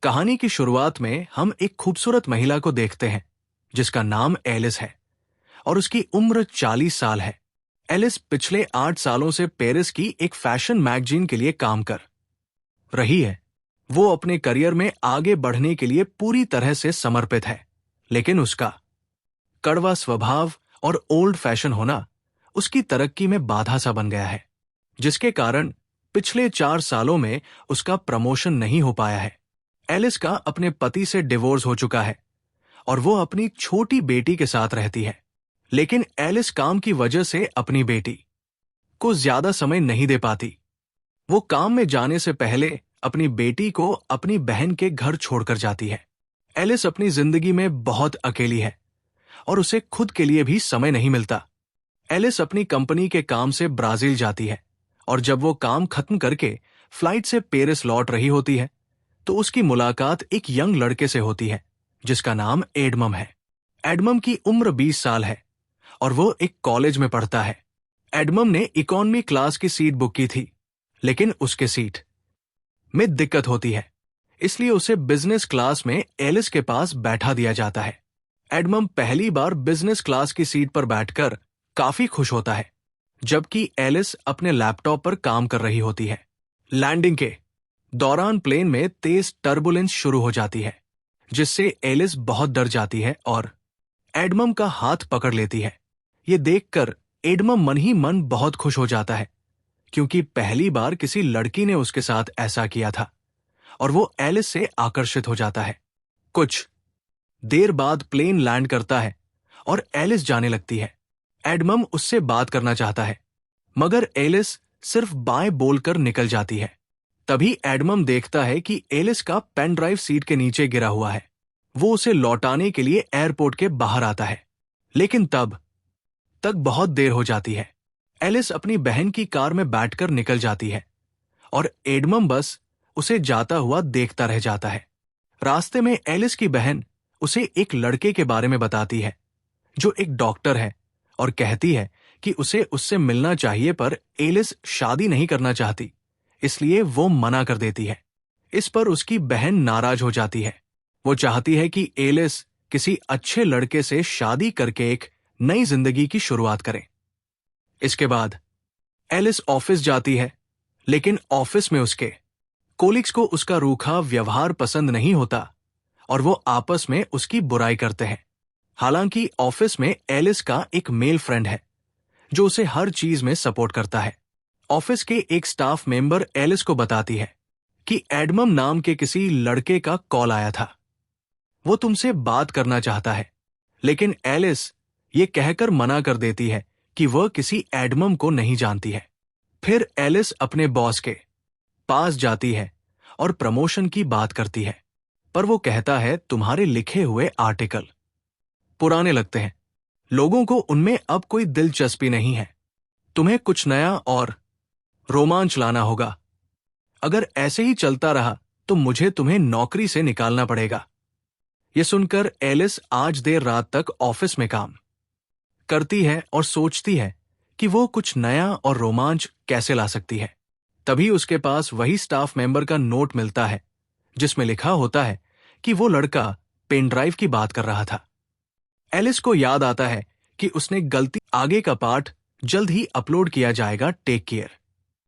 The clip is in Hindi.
कहानी की शुरुआत में हम एक खूबसूरत महिला को देखते हैं जिसका नाम एलिस है और उसकी उम्र 40 साल है। एलिस पिछले 8 सालों से पेरिस की एक फैशन मैगजीन के लिए काम कर रही है। वो अपने करियर में आगे बढ़ने के लिए पूरी तरह से समर्पित है, लेकिन उसका कड़वा स्वभाव और ओल्ड फैशन होना उसकी तरक्की में बाधा सा बन गया है, जिसके कारण पिछले 4 सालों में उसका प्रमोशन नहीं हो पाया है। एलिस का अपने पति से डिवोर्स हो चुका है और वो अपनी छोटी बेटी के साथ रहती है, लेकिन एलिस काम की वजह से अपनी बेटी को ज्यादा समय नहीं दे पाती। वो काम में जाने से पहले अपनी बेटी को अपनी बहन के घर छोड़कर जाती है। एलिस अपनी जिंदगी में बहुत अकेली है और उसे खुद के लिए भी समय नहीं मिलता। एलिस अपनी कंपनी के काम से ब्राजील जाती है और जब वो काम खत्म करके फ्लाइट से पेरिस लौट रही होती है तो उसकी मुलाकात एक यंग लड़के से होती है जिसका नाम एडमम है। एडमम की उम्र 20 साल है और वो एक कॉलेज में पढ़ता है। एडमम ने इकोनॉमी क्लास की सीट बुक की थी, लेकिन उसके सीट में दिक्कत होती है, इसलिए उसे बिजनेस क्लास में एलिस के पास बैठा दिया जाता है। एडमम पहली बार बिजनेस क्लास की सीट पर बैठकर काफी खुश होता है, जबकि एलिस अपने लैपटॉप पर काम कर रही होती है। लैंडिंग के दौरान प्लेन में तेज टर्बुलेंस शुरू हो जाती है, जिससे एलिस बहुत डर जाती है और एडमम का हाथ पकड़ लेती है। ये देखकर एडमम मन ही मन बहुत खुश हो जाता है, क्योंकि पहली बार किसी लड़की ने उसके साथ ऐसा किया था और वो एलिस से आकर्षित हो जाता है। कुछ देर बाद प्लेन लैंड करता है और एलिस जाने लगती है। एडमम उससे बात करना चाहता है, मगर एलिस सिर्फ बाएं बोलकर निकल जाती है। तभी एडमम देखता है कि एलिस का पेन ड्राइव सीट के नीचे गिरा हुआ है। वो उसे लौटाने के लिए एयरपोर्ट के बाहर आता है, लेकिन तब तक बहुत देर हो जाती है। एलिस अपनी बहन की कार में बैठकर निकल जाती है और एडमम बस उसे जाता हुआ देखता रह जाता है। रास्ते में एलिस की बहन उसे एक लड़के के बारे में बताती है जो एक डॉक्टर है और कहती है कि उसे उससे मिलना चाहिए, पर एलिस शादी नहीं करना चाहती, इसलिए वो मना कर देती है। इस पर उसकी बहन नाराज हो जाती है। वो चाहती है कि एलिस किसी अच्छे लड़के से शादी करके एक नई जिंदगी की शुरुआत करे। इसके बाद एलिस ऑफिस जाती है, लेकिन ऑफिस में उसके कोलिग्स को उसका रूखा व्यवहार पसंद नहीं होता और वो आपस में उसकी बुराई करते हैं। हालांकि ऑफिस में एलिस का एक मेल फ्रेंड है जो उसे हर चीज में सपोर्ट करता है। ऑफिस के एक स्टाफ मेंबर एलिस को बताती है कि एडमम नाम के किसी लड़के का कॉल आया था, वो तुमसे बात करना चाहता है, लेकिन एलिस ये कहकर मना कर देती है कि वह किसी एडमम को नहीं जानती है। फिर एलिस अपने बॉस के पास जाती है और प्रमोशन की बात करती है, पर वो कहता है तुम्हारे लिखे हुए आर्टिकल पुराने लगते हैं, लोगों को उनमें अब कोई दिलचस्पी नहीं है, तुम्हें कुछ नया और रोमांच लाना होगा। अगर ऐसे ही चलता रहा तो मुझे तुम्हें नौकरी से निकालना पड़ेगा। यह सुनकर एलिस आज देर रात तक ऑफिस में काम करती है और सोचती है कि वो कुछ नया और रोमांच कैसे ला सकती है। तभी उसके पास वही स्टाफ मेंबर का नोट मिलता है जिसमें लिखा होता है कि वो लड़का पेन ड्राइव की बात कर रहा था। एलिस को याद आता है कि उसने गलती आगे का पार्ट जल्द ही अपलोड किया जाएगा। Take care.